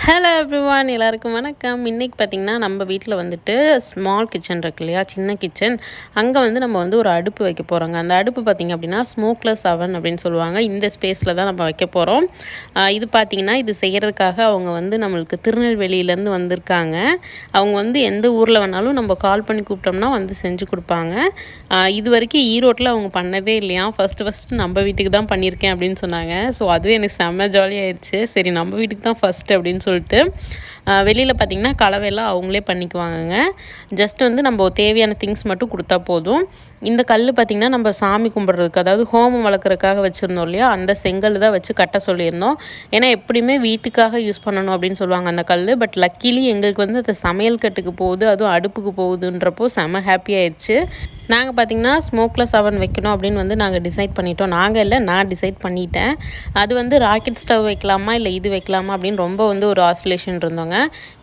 Hello everyone, எல்லாருக்கும் வணக்கம். இன்றைக்கி பார்த்திங்கன்னா நம்ம வீட்டில் வந்துட்டு ஸ்மால் கிச்சன் இருக்கு இல்லையா, சின்ன கிச்சன். அங்கே வந்து நம்ம வந்து ஒரு அடுப்பு வைக்க போகிறோங்க. அந்த அடுப்பு பார்த்திங்க அப்படின்னா ஸ்மோக்லெஸ் அவன் அப்படின்னு சொல்லுவாங்க. இந்த ஸ்பேஸில் தான் நம்ம வைக்க போகிறோம். இது பார்த்திங்கன்னா இது செய்கிறதுக்காக அவங்க வந்து நம்மளுக்கு திருநெல்வேலியிலேருந்து வந்திருக்காங்க. அவங்க வந்து எந்த ஊரில் வேணாலும் நம்ம கால் பண்ணி கூப்பிட்டோம்னா வந்து செஞ்சு கொடுப்பாங்க. இது வரைக்கும் ஈரோட்டில் அவங்க பண்ணதே இல்லையா, ஃபஸ்ட்டு நம்ம வீட்டுக்கு தான் பண்ணியிருக்கேன் அப்படின்னு சொன்னாங்க. ஸோ அதுவே எனக்கு செம்ம ஜாலியாகிடுச்சு. சரி, நம்ம வீட்டுக்கு தான் ஃபஸ்ட்டு அப்படின்னு சொல்லிட்டு வெளியில் பார்த்திங்கன்னா கலவையெல்லாம் அவங்களே பண்ணிக்குவாங்கங்க. ஜஸ்ட் வந்து நம்ம தேவையான திங்ஸ் மட்டும் கொடுத்தா போதும். இந்த கல் பார்த்திங்கன்னா நம்ம சாமி கும்பிட்றதுக்கு, அதாவது ஹோமம் வளர்க்குறதுக்காக வச்சுருந்தோம் இல்லையா, அந்த செங்கல் தான் வச்சு கட்ட சொல்லியிருந்தோம். ஏன்னா எப்படியுமே வீட்டுக்காக யூஸ் பண்ணணும் அப்படின்னு சொல்லுவாங்க அந்த கல். பட் லக்கிலி எங்களுக்கு வந்து அது சமையல் கட்டுக்கு போகுது, அதுவும் அடுப்புக்கு போகுதுன்றப்போ செம ஹாப்பி ஆயிடுச்சு. நாங்கள் பார்த்திங்கன்னா ஸ்மோக்லெஸ் அவன் வைக்கணும் அப்படின்னு வந்து நாங்கள் டிசைட் பண்ணிட்டோம். நாங்கள் இல்லை, நான் டிசைட் பண்ணிட்டேன். அது வந்து ராக்கெட் ஸ்டவ் வைக்கலாமா இல்லை இது வைக்கலாமா அப்படின்னு ரொம்ப வந்து ஒரு ஆசிலேஷன் இருந்தோங்க.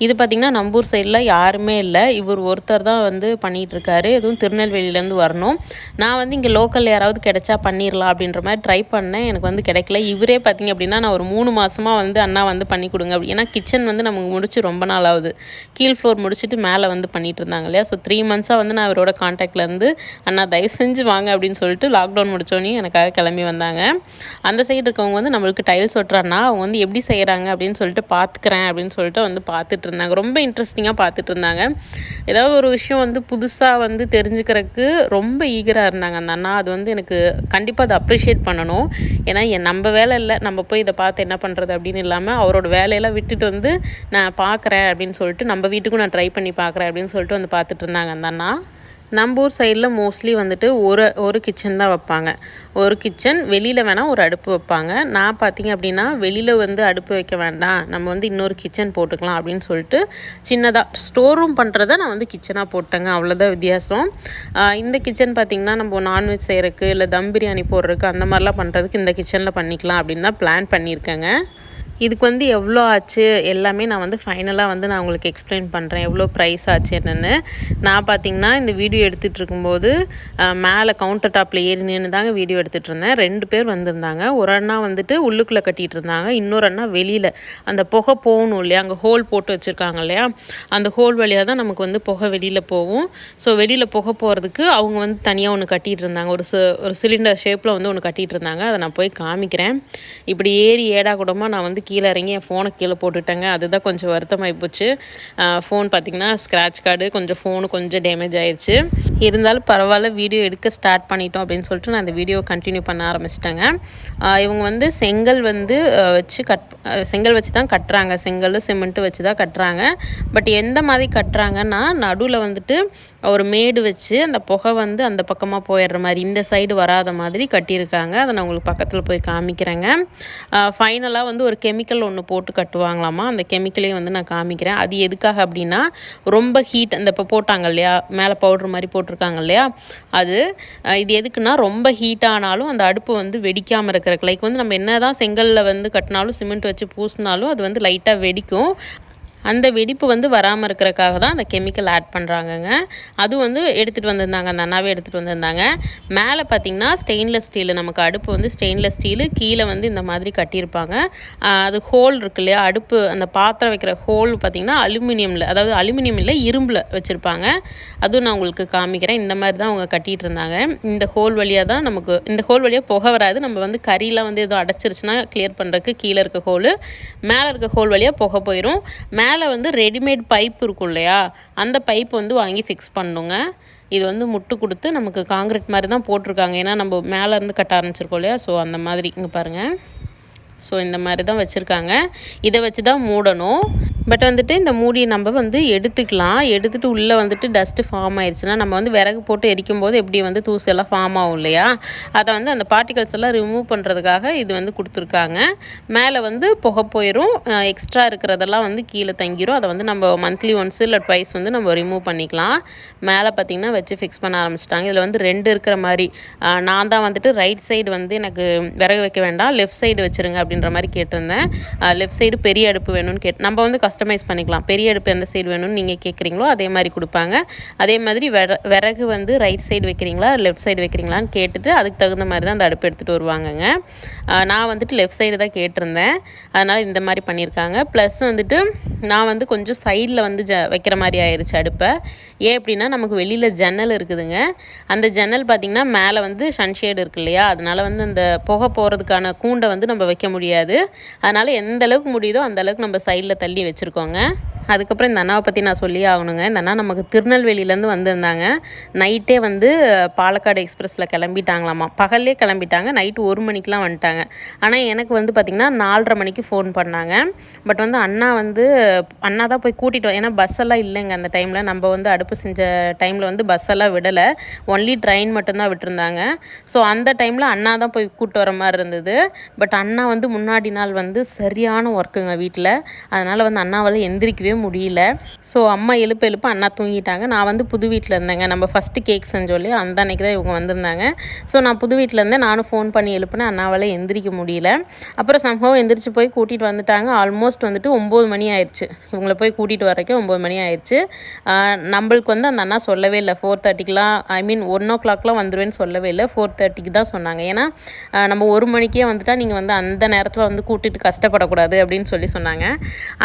இது பார்த்திங்கன்னா நம்பூர் சைடில் யாருமே இல்லை, இவர் ஒருத்தர் தான் வந்து பண்ணிகிட்ருக்காரு. எதுவும் திருநெல்வேலியிலேருந்து வரணும். நான் வந்து இங்கே லோக்கல் யாராவது கிடைச்சா பண்ணிடலாம் அப்படின்ற மாதிரி ட்ரை பண்ணேன். எனக்கு வந்து கிடைக்கல. இவரே பார்த்திங்க அப்படின்னா நான் ஒரு 3 மாதமாக வந்து அண்ணா வந்து பண்ணி கொடுங்க அப்படி, ஏன்னா கிச்சன் வந்து நமக்கு முடிச்சு ரொம்ப நாள் ஆகுது. கீழ் ஃப்ளோர் முடிச்சுட்டு மேலே வந்து பண்ணிகிட்டு இருந்தாங்க இல்லையா. ஸோ 3 மந்த்ஸாக வந்து நான் அவரோட கான்டாக்ட்லேருந்து அண்ணா தயவு செஞ்சு வாங்க அப்படின்னு சொல்லிட்டு லாக்டவுன் முடித்தோடனே எனக்காக கிளம்பி வந்தாங்க. அந்த சைடு இருக்கவங்க வந்து நம்மளுக்கு டைல்ஸ் ஒட்டுறான்னா அவங்க வந்து எப்படி செய்கிறாங்க அப்படின்னு சொல்லிட்டு பார்த்துக்கிறேன் அப்படின்னு சொல்லிட்டு வந்து பார்த்துட்டு இருந்தாங்க. ரொம்ப இன்ட்ரெஸ்டிங்காக பார்த்துட்டு இருந்தாங்க. ஏதாவது ஒரு விஷயம் வந்து புதுசாக வந்து தெரிஞ்சுக்கிறதுக்கு ரொம்ப ஈகராக இருந்தாங்க அந்த அண்ணா. அது வந்து எனக்கு கண்டிப்பாக அதை அப்ரிஷியேட் பண்ணணும். ஏன்னா நம்ம வேலை இல்லை, நம்ம போய் இதை பார்த்து என்ன பண்ணுறது அப்படின்னு இல்லாமல் அவரோட வேலையெல்லாம் விட்டுட்டு வந்து நான் பார்க்குறேன் அப்படின்னு சொல்லிட்டு நம்ம வீட்டுக்கும் நான் ட்ரை பண்ணி பார்க்குறேன் அப்படின்னு சொல்லிட்டு வந்து பார்த்துட்டு இருந்தாங்க அந்த அண்ணா. நம்ம ஊர் சைடில் மோஸ்ட்லி வந்துட்டு ஒரு கிச்சன் தான் வைப்பாங்க. ஒரு கிச்சன், வெளியில் வேணால் ஒரு அடுப்பு வைப்பாங்க. நான் பார்த்திங்க அப்படின்னா வெளியில் வந்து அடுப்பு வைக்க வேண்டாம், நம்ம வந்து இன்னொரு கிச்சன் போட்டுக்கலாம் அப்படின்னு சொல்லிட்டு சின்னதாக ஸ்டோர் ரூம் பண்ணுறத நான் வந்து கிச்சனாக போட்டேங்க. அவ்வளோதான் வித்தியாசம். இந்த கிச்சன் பார்த்திங்கன்னா நம்ம நான்வெஜ் செய்கிறதுக்கு இல்லை தம் பிரியாணி போடுறதுக்கு அந்த மாதிரிலாம் பண்ணுறதுக்கு இந்த கிச்சனில் பண்ணிக்கலாம் அப்படின்னு தான் பிளான் பண்ணியிருக்கேங்க. இதுக்கு வந்து எவ்வளோ ஆச்சு எல்லாமே நான் வந்து ஃபைனலாக வந்து நான் உங்களுக்கு எக்ஸ்பிளைன் பண்ணுறேன், எவ்வளோ ப்ரைஸ் ஆச்சு என்னென்னு. நான் பார்த்திங்கன்னா இந்த வீடியோ எடுத்துகிட்டு இருக்கும்போது மேலே கவுண்டர் டாப்பில் ஏறி நின்று தாங்க வீடியோ எடுத்துகிட்டு இருந்தேன். 2 பேர் வந்திருந்தாங்க. ஒரு அண்ணா வந்துட்டு உள்ளுக்குள்ளே கட்டிகிட்டு இருந்தாங்க, இன்னொரு அண்ணா வெளியில் அந்த புகை போகணும் இல்லையா, அங்கே ஹோல் போட்டு வச்சுருக்காங்க இல்லையா, அந்த ஹோல் வழியாக தான் நமக்கு வந்து புகை வெளியில் போகும். ஸோ வெளியில் புகை போகிறதுக்கு அவங்க வந்து தனியாக ஒன்று கட்டிகிட்டு இருந்தாங்க. ஒரு சிலிண்டர் ஷேப்பில் வந்து ஒன்று கட்டிகிட்டு இருந்தாங்க. அதை நான் போய் காமிக்கிறேன். இப்படி ஏறி ஏடா கூடமாக நான் வந்து கீழே இறங்கி என் ஃபோனை கீழே போட்டுட்டேங்க. அதுதான் கொஞ்சம் வருத்தமாகி போச்சு. ஃபோன் பார்த்திங்கன்னா ஸ்க்ராட்ச் கார்டு, கொஞ்சம் ஃபோனு கொஞ்சம் டேமேஜ் ஆயிடுச்சு. இருந்தாலும் பரவாயில்ல, வீடியோ எடுக்க ஸ்டார்ட் பண்ணிட்டோம் அப்படின்னு சொல்லிட்டு நான் அந்த வீடியோவை கண்டினியூ பண்ண ஆரம்பிச்சிட்டேங்க. இவங்க வந்து செங்கல் வந்து செங்கல் வச்சு தான் கட்டுறாங்க. செங்கல் சிமெண்ட்டு வச்சு தான் கட்டுறாங்க. பட் எந்த மாதிரி கட்டுறாங்கன்னா, நடுவில் வந்துட்டு ஒரு மேடு வச்சு அந்த புகை வந்து அந்த பக்கமாக போயிடுற மாதிரி, இந்த சைடு வராத மாதிரி கட்டியிருக்காங்க. அதை நான் உங்களுக்கு பக்கத்தில் போய் காமிக்கிறேங்க. ஃபைனலாக வந்து ஒரு கெமிக்கல் ஒன்று போட்டு கட்டுவாங்களாமா. அந்த கெமிக்கலையும் வந்து நான் காமிக்கிறேன். அது எதுக்காக அப்படின்னா, ரொம்ப ஹீட், அந்த இப்போ போட்டாங்க இல்லையா மேலே பவுட்ரு மாதிரி போட்டிருக்காங்க இல்லையா, இது எதுக்குன்னா ரொம்ப ஹீட் ஆனாலும் அந்த அடுப்பு வந்து வெடிக்காமல் இருக்கிறதுக்கு. லைக் வந்து நம்ம என்ன தான் செங்கலில் வந்து கட்டினாலும் சிமெண்ட் வச்சு பூசினாலும் அது வந்து லைட்டாக வெடிக்கும். அந்த வெடிப்பு வந்து வராமல் இருக்கிறதுக்காக தான் அந்த கெமிக்கல் ஆட் பண்ணுறாங்கங்க. அதுவும் வந்து எடுத்துகிட்டு வந்திருந்தாங்க, அந்த அண்ணாவே எடுத்துகிட்டு வந்திருந்தாங்க. மேலே பார்த்திங்கன்னா ஸ்டெயின்லெஸ் ஸ்டீலு, நமக்கு அடுப்பு வந்து ஸ்டெயின்லெஸ் ஸ்டீலு, கீழே வந்து இந்த மாதிரி கட்டியிருப்பாங்க. அது ஹோல் இருக்கு இல்லையா, அடுப்பு அந்த பாத்திரம் வைக்கிற ஹோல் பார்த்திங்கன்னா அலுமினியமில், அதாவது அலுமினியம் இல்லை இரும்பில் வச்சுருப்பாங்க. அதுவும் நான் உங்களுக்கு காமிக்கிறேன். இந்த மாதிரி தான் அவங்க கட்டிகிட்டு இருந்தாங்க. இந்த ஹோல் வழியாக தான் நமக்கு, இந்த ஹோல் வழியாக புகை வராது. நம்ம வந்து கறியெலாம் வந்து ஏதோ அடைச்சிருச்சுன்னா கிளியர் பண்ணுறதுக்கு கீழே இருக்க ஹோலு, மேலே இருக்க ஹோல் வழியாக புகை போயிடும். மேலே வந்து ரெடிமேட் பைப் இருக்கும் இல்லையா, அந்த பைப் வந்து வாங்கி ஃபிக்ஸ் பண்ணுங்க. இது வந்து முட்டு கொடுத்து நமக்கு காங்கிரீட் மாதிரி தான் போட்டிருக்காங்க. ஏன்னா நம்ம மேலே இருந்து கட்ட ஆரம்பிச்சிருக்கோம் இல்லையா, ஸோ அந்த மாதிரி இங்கே பாருங்கள். ஸோ இந்த மாதிரி தான் வச்சுருக்காங்க. இதை வச்சு தான் மூடணும். பட் வந்துட்டு இந்த மூடியை நம்ம வந்து எடுத்துக்கலாம். எடுத்துகிட்டு உள்ளே வந்துட்டு டஸ்ட்டு ஃபார்ம் ஆயிடுச்சுன்னா, நம்ம வந்து விறகு போட்டு எரிக்கும் போது எப்படி வந்து தூசெல்லாம் ஃபார்ம் ஆகும் இல்லையா, அதை வந்து அந்த பார்ட்டிகல்ஸ் எல்லாம் ரிமூவ் பண்ணுறதுக்காக இது வந்து கொடுத்துருக்காங்க. மேலே வந்து புகை போயிடும், எக்ஸ்ட்ரா இருக்கிறதெல்லாம் வந்து கீழே தங்கிடும். அதை வந்து நம்ம மந்த்லி ஒன்ஸ் இல்லை ட்வைஸ் வந்து நம்ம ரிமூவ் பண்ணிக்கலாம். மேலே பார்த்திங்கன்னா வச்சு ஃபிக்ஸ் பண்ண ஆரம்பிச்சிட்டாங்க. இதில் வந்து 2 இருக்கிற மாதிரி, நான் தான் வந்துட்டு ரைட் சைடு வந்து எனக்கு விறகு வைக்க வேண்டாம், லெஃப்ட் சைடு வச்சுருங்க அப்படின்ற மாதிரி கேட்டிருந்தேன். லெஃப்ட் சைடு பெரிய அடுப்பு வேணும்னு நம்ம வந்து கஸ்டமைஸ் பண்ணிக்கலாம். பெரிய அடுப்பு எந்த சைடு வேணும்னு நீங்கள் கேட்குறீங்களோ அதே மாதிரி கொடுப்பாங்க. அதே மாதிரி விறகு வந்து ரைட் சைடு வைக்கிறீங்களா லெஃப்ட் சைடு வைக்கிறீங்களான்னு கேட்டுட்டு அதுக்கு தகுந்த மாதிரி தான் அந்த அடுப்பு எடுத்துகிட்டு வருவாங்கங்க. நான் வந்துட்டு லெஃப்ட் சைடு தான் கேட்டிருந்தேன். அதனால் இந்த மாதிரி பண்ணியிருக்காங்க. ப்ளஸ் வந்துட்டு நான் வந்து கொஞ்சம் சைடில் வந்து வைக்கிற மாதிரி ஆயிடுச்சு அடுப்பை. ஏன் அப்படின்னா நமக்கு வெளியில் ஜன்னல் இருக்குதுங்க. அந்த ஜன்னல் பார்த்திங்கன்னா மேலே வந்து சன்ஷேடு இருக்கு இல்லையா, அதனால் வந்து அந்த புகை போகிறதுக்கான கூண்டை வந்து நம்ம வைக்க முடியாது. அதனால் எந்த அளவுக்கு முடியுதோ அந்த அளவுக்கு நம்ம சைடில் தள்ளி வச்சுருக்கோங்க. அதுக்கப்புறம் இந்த அண்ணாவை பற்றி நான் சொல்லி ஆகணுங்க. இந்த அண்ணா நமக்கு திருநெல்வேலியிலேருந்து வந்திருந்தாங்க. நைட்டே வந்து பாலக்காடு எக்ஸ்பிரஸில் கிளம்பிட்டாங்களாமா. பகல்லே கிளம்பிட்டாங்க. நைட்டு 1 மணிக்கெலாம் வந்துட்டாங்க. ஆனால் எனக்கு வந்து பார்த்திங்கன்னா 4:30 மணிக்கு ஃபோன் பண்ணாங்க. பட் வந்து அண்ணா தான் போய் கூட்டிகிட்டு ஏன்னா பஸ்ஸெல்லாம் இல்லைங்க அந்த டைமில். நம்ம வந்து அடுப்பு செஞ்ச டைமில் வந்து பஸ்ஸெல்லாம் விடலை, ஒன்லி ட்ரெயின் மட்டும்தான் விட்டுருந்தாங்க. ஸோ அந்த டைமில் அண்ணா தான் போய் கூப்பிட்டு வர மாதிரி இருந்தது. பட் அண்ணா வந்து முன்னாடி நாள் வந்து சரியான ஒர்க்குங்க வீட்டில். அதனால் வந்து அண்ணாவால் எந்திரிக்கவே முடியல. ஸோ அம்மா எழுப்ப அண்ணா தூங்கிட்டாங்க. நான் வந்து புது வீட்டில் இருந்தேங்க. நம்ம ஃபஸ்ட்டு கேக் செஞ்சோம் இல்லையா, அந்த அன்றைக்கி தான் இவங்க வந்திருந்தாங்க. ஸோ நான் புது வீட்டில் இருந்தேன். நானும் ஃபோன் பண்ணி எழுப்புனேன். அண்ணாவால் எந்திரிக்க முடியல. அப்புறம் சம்பவம் எந்திரிச்சு போய் கூட்டிகிட்டு வந்துட்டாங்க. ஆல்மோஸ்ட் வந்துட்டு 9 மணி ஆயிடுச்சு. இவங்களை போய் கூட்டிகிட்டு வரக்கே 9 மணி ஆயிடுச்சு. நம்மளுக்கு வந்து அந்த அண்ணா சொல்லவே இல்லை 4:30க்கெலாம், ஐ மீன் 1 o'clockலாம் வந்துடுவேன்னு சொல்லவே இல்லை. 4:30க்கு தான் சொன்னாங்க. ஏன்னா நம்ம 1 மணிக்கே வந்துட்டால் நீங்கள் வந்து அந்த நேரத்தில் வந்து கூட்டிகிட்டு கஷ்டப்படக்கூடாது அப்படின்னு சொன்னாங்க.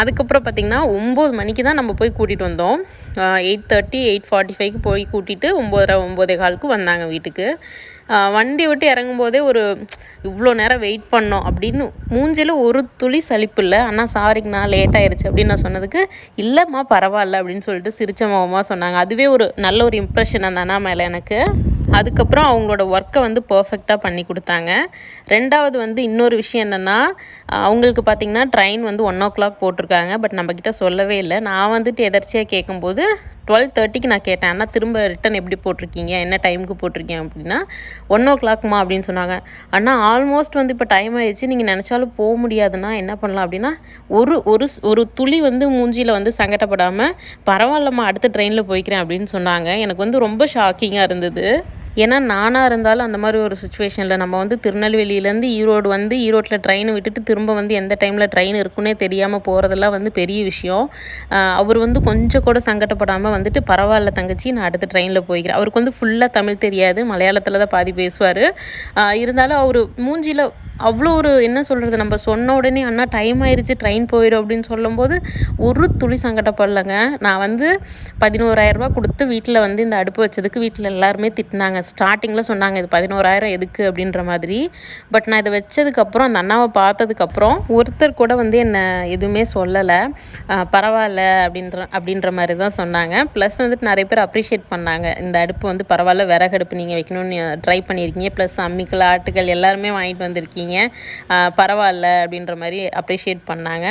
அதுக்கப்புறம் பார்த்திங்கன்னா 9 மணிக்கு தான் நம்ம போய் கூட்டிகிட்டு வந்தோம். 8:30 8:45க்கு போய் கூட்டிகிட்டு 9:30 9:15க்கு வந்தாங்க வீட்டுக்கு. வண்டி விட்டு இறங்கும்போதே இவ்வளோ நேரம் வெயிட் பண்ணோம் அப்படின்னு மூஞ்சில் ஒரு துளி சலிப்பு இல்லை. அண்ணா சாரிங்கண்ணா லேட் ஆயிடுச்சு அப்படின்னு நான் சொன்னதுக்கு, இல்லைம்மா பரவாயில்ல அப்படின்னு சொல்லிட்டு சிரிச்ச முகமாக சொன்னாங்க. அதுவே ஒரு நல்ல ஒரு இம்ப்ரெஷன் அந்த அண்ணா மேலே எனக்கு. அதுக்கப்புறம் அவங்களோட ஒர்க்கை வந்து பர்ஃபெக்டாக பண்ணி கொடுத்தாங்க. ரெண்டாவது வந்து இன்னொரு விஷயம் என்னென்னா, அவங்களுக்கு பார்த்திங்கன்னா ட்ரெயின் வந்து 1 o'clock போட்டிருக்காங்க. பட் நம்மக்கிட்ட சொல்லவே இல்லை. நான் வந்துட்டு எதர்ச்சியாக கேட்கும்போது 12:30க்கு நான் கேட்டேன், அண்ணா திரும்ப ரிட்டன் எப்படி போட்டிருக்கீங்க, என்ன டைமுக்கு போட்டிருக்கீங்க அப்படின்னா 1 o'clockமா அப்படின்னு சொன்னாங்க. அண்ணா ஆல்மோஸ்ட் வந்து இப்போ டைம் ஆயிடுச்சு, நீங்கள் நினச்சாலும் போக முடியாதுன்னா என்ன பண்ணலாம் அப்படின்னா, ஒரு துளி வந்து மூஞ்சியில் வந்து சங்கடப்படாமல் பரவாயில்லம்மா அடுத்த ட்ரெயினில் போய்க்கிறேன் அப்படின்னு சொன்னாங்க. எனக்கு வந்து ரொம்ப ஷாக்கிங்காக இருந்தது. ஏன்னா நானாக இருந்தாலும் அந்த மாதிரி ஒரு சுச்சுவேஷனில் நம்ம வந்து திருநெல்வேலியிலேருந்து ஈரோடு வந்து ஈரோட்டில் ட்ரெயின் விட்டுட்டு திரும்ப வந்து எந்த டைமில் ட்ரெயின் இருக்குன்னே தெரியாமல் போகிறதெல்லாம் வந்து பெரிய விஷயம். அவர் வந்து கொஞ்சம் கூட சங்கடப்படாமல் வந்துட்டு பரவாயில்ல தங்கச்சி நான் அடுத்த ட்ரெயினில் போய்க்கிறேன். அவருக்கு வந்து ஃபுல்லாக தமிழ் தெரியாது, மலையாளத்தில் தான் பாதி பேசுவார். இருந்தாலும் அவர் மூஞ்சியில் அவ்வளோ ஒரு என்ன சொல்கிறது, நம்ம சொன்ன உடனே அண்ணா டைம் ஆயிடுச்சு ட்ரெயின் போயிடும் அப்படின்னு சொல்லும்போது ஒரு துளி சங்கடப்படலைங்க. நான் வந்து 11,000 ரூபா கொடுத்து வீட்டில் வந்து இந்த அடுப்பு வச்சதுக்கு வீட்டில் எல்லாருமே திட்டினாங்க. ஸ்டார்டிங்கில் சொன்னாங்க இது 11,000 எதுக்கு அப்படின்ற மாதிரி. பட் நான் இதை வச்சதுக்கப்புறம் அந்த அண்ணாவை பார்த்ததுக்கப்புறம் ஒருத்தர் கூட வந்து என்னை எதுவுமே சொல்லலை. பரவாயில்ல அப்படின்ற மாதிரி தான் சொன்னாங்க. ப்ளஸ் வந்துட்டு நிறைய பேர் அப்ரிஷியேட் பண்ணாங்க. இந்த அடுப்பு வந்து பரவாயில்ல, விறகு அடுப்பு நீங்கள் வைக்கணும்னு ட்ரை பண்ணியிருக்கீங்க, ப்ளஸ் அம்மிக்கல் ஆட்டுகள் எல்லாருமே வாங்கிட்டு வந்திருக்கீங்க, பரவாயில்ல அப்படின்ற மாதிரி அப்ரிஷியேட் பண்ணாங்க.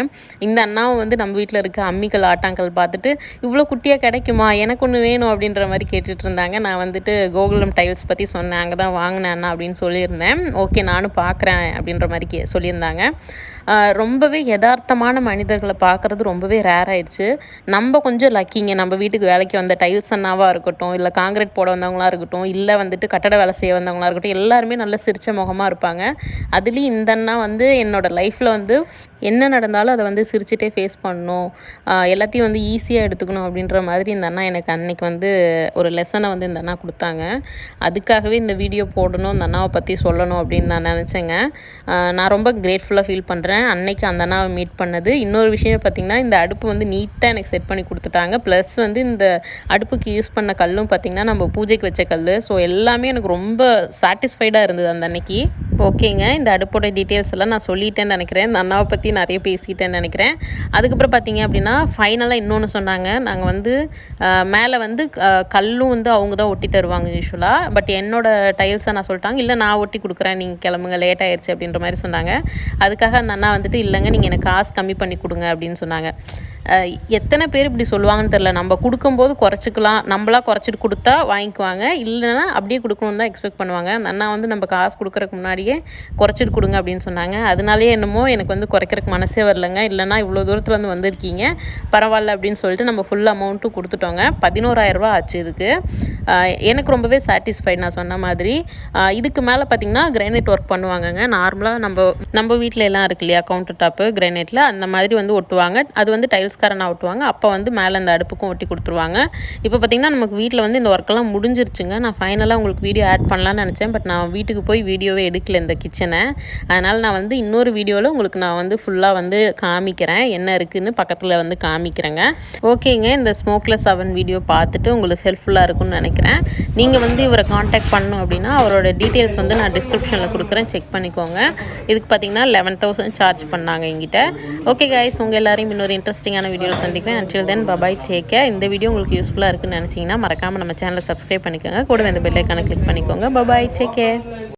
இந்த அண்ணாவும் வந்து நம்ம வீட்டில் இருக்க அம்மிக்கல் ஆட்டாங்கல் பார்த்துட்டு இவ்வளோ குட்டியாக கிடைக்குமா, எனக்கு ஒன்று வேணும் அப்படின்ற மாதிரி கேட்டுட்டு இருந்தாங்க. நான் வந்துட்டு கோகுலம் டைல்ஸ் பற்றி சொன்னேன், அங்கே தான் வாங்கினேன் அண்ணா அப்படின்னு சொல்லியிருந்தேன். ஓகே நானும் பார்க்குறேன் அப்படின்ற மாதிரி சொல்லியிருந்தாங்க. ரொம்பவே யதார்த்தமான மனிதர்களை பார்க்குறது ரொம்பவே ரேர் ஆயிடுச்சு. நம்ம கொஞ்சம் லக்கிங்க. நம்ம வீட்டுக்கு வேலைக்கு வந்த டைல்ஸ் அண்ணாவாக இருக்கட்டும், இல்லை காங்கிரீட் போட வந்தவங்களாக இருக்கட்டும், இல்லை வந்துட்டு கட்டட வேலை செய்ய வந்தவங்களாக இருக்கட்டும், எல்லாருமே நல்ல சிரிச்ச முகமாக இருப்பாங்க. அதுலேயும் இந்த அண்ணா வந்து என்னோடய லைஃப்பில் வந்து என்ன நடந்தாலும் அதை வந்து சிரிச்சிட்டே ஃபேஸ் பண்ணணும், எல்லாத்தையும் வந்து ஈஸியாக எடுத்துக்கணும் அப்படின்ற மாதிரி இந்த அண்ணா எனக்கு அன்றைக்கி வந்து ஒரு லெசனை வந்து இந்த அண்ணா கொடுத்தாங்க. அதுக்காகவே இந்த வீடியோ போடணும், இந்த அண்ணாவை பற்றி சொல்லணும் அப்படின்னு நான் நினச்சேங்க. நான் ரொம்ப கிரேட்ஃபுல்லாக ஃபீல் பண்ணுறேன் அன்னைக்கு அந்த அண்ணாவை மீட் பண்ணது. இன்னொரு விஷயம் பார்த்திங்கன்னா, இந்த அடுப்பு வந்து நீட்டாக எனக்கு செட் பண்ணி கொடுத்துட்டாங்க. ப்ளஸ் வந்து இந்த அடுப்புக்கு யூஸ் பண்ண கல்லும் பார்த்திங்கன்னா நம்ம பூஜைக்கு வச்ச கல். ஸோ எல்லாமே எனக்கு ரொம்ப சாட்டிஸ்ஃபைடாக இருந்தது அந்த அன்னைக்கு. ஓகேங்க, இந்த அடுப்போட டீட்டெயில்ஸ் எல்லாம் நான் சொல்லிட்டேன்னு நினைக்கிறேன். இந்த அண்ணாவை பற்றி நிறைய பேசிட்டேன்னு நினைக்கிறேன். அதுக்கப்புறம் பார்த்திங்க அப்படின்னா ஃபைனலாக இன்னொன்று சொன்னாங்க. நாங்கள் வந்து மேலே வந்து கல்லும் வந்து அவங்க தான் ஒட்டி தருவாங்க யூஸ்வலாக. பட் என்னோடய டைல்ஸை நான் சொல்லிட்டாங்க, இல்லை நான் ஒட்டி கொடுக்குறேன், நீங்கள் கிளம்புங்க லேட் ஆயிடுச்சு அப்படின்ற மாதிரி சொன்னாங்க. அதுக்காக அந்த அண்ணா வந்துட்டு இல்லைங்க நீங்கள் எனக்கு காசு கம்மி பண்ணி கொடுங்க அப்படின்னு சொன்னாங்க. எத்தனை பேர் இப்படி சொல்லுவாங்கன்னு தெரில. நம்ம கொடுக்கும்போது குறைச்சிக்கலாம், நம்மளாக குறைச்சிட்டு கொடுத்தா வாங்கிக்குவாங்க, இல்லைன்னா அப்படியே கொடுக்கணுன்னு தான் எக்ஸ்பெக்ட் பண்ணுவாங்க. அந்த அண்ணா வந்து நம்ம காசு கொடுக்குறதுக்கு முன்னாடியே குறைச்சிட்டு கொடுங்க அப்படின்னு சொன்னாங்க. அதனாலேயே என்னமோ எனக்கு வந்து குறைக்கிறதுக்கு மனசே வரலைங்க. இல்லைனா இவ்வளோ தூரத்தில் வந்திருக்கீங்க பரவாயில்ல அப்படின்னு சொல்லிட்டு நம்ம ஃபுல் அமௌண்ட்டும் கொடுத்துட்டோங்க. 11,000 ரூபா ஆச்சு இதுக்கு. எனக்கு ரொம்பவே சாட்டிஸ்ஃபைட் நான் சொன்ன மாதிரி. இதுக்கு மேலே பார்த்திங்கன்னா கிரானைட் ஒர்க் பண்ணுவாங்கங்க. நார்மலாக நம்ம வீட்டில் எல்லாம் இருக்கு இல்லையா கவுண்டர் டாப்பு கிரானைட்டில், அந்த மாதிரி வந்து ஒட்டுவாங்க. அது வந்து டைல்ஸ் சேல்ஸ்காரனா ஒட்டுவாங்க. அப்போ வந்து மேலே அந்த அடுப்புக்கும் ஒட்டி கொடுத்துருவாங்க. இப்போ பார்த்திங்கன்னா நமக்கு வீட்டில் வந்து இந்த ஒர்க்கெல்லாம் முடிஞ்சிருச்சுங்க. நான் ஃபைனலாக உங்களுக்கு வீடியோ ஆட் பண்ணலான்னு நினச்சேன். பட் நான் வீட்டுக்கு போய் வீடியோவே எடுக்கல இந்த கிச்சனை. அதனால் நான் வந்து இன்னொரு வீடியோவில் உங்களுக்கு நான் வந்து ஃபுல்லாக வந்து காமிக்கிறேன். என்ன இருக்குதுன்னு பக்கத்தில் வந்து காமிக்கிறேங்க. ஓகேங்க, இந்த ஸ்மோக்லெஸ் அவன் வீடியோ பார்த்துட்டு உங்களுக்கு ஹெல்ப்ஃபுல்லாக இருக்கும்னு நினைக்கிறேன். நீங்கள் வந்து இவரை காண்டாக்ட் பண்ணணும் அப்படின்னா அவரோட டீட்டெயில்ஸ் வந்து நான் டிஸ்கிரிப்ஷனில் கொடுக்குறேன், செக் பண்ணிக்கோங்க. இதுக்கு பார்த்தீங்கன்னா 11,000 சார்ஜ் பண்ணாங்க எங்கிட்ட. ஓகே கைஸ், உங்கள் எல்லாரையும் இன்னொரு இன்ட்ரெஸ்டிங்கான வீடியோவில் சந்திக்கிறேன். until then bye bye, take care. இந்த வீடியோ உங்களுக்கு யூஸ்ஃபுல்லாக இருக்குன்னு நினச்சிங்கன்னா மறக்காமல் நம்ம சேனலை சப்ஸ்கிரைப் பண்ணிக்கோங்க. கூடவே அந்த பெல் ஐக்கானை கிளிக் பண்ணிக்கோங்க. bye bye, take care.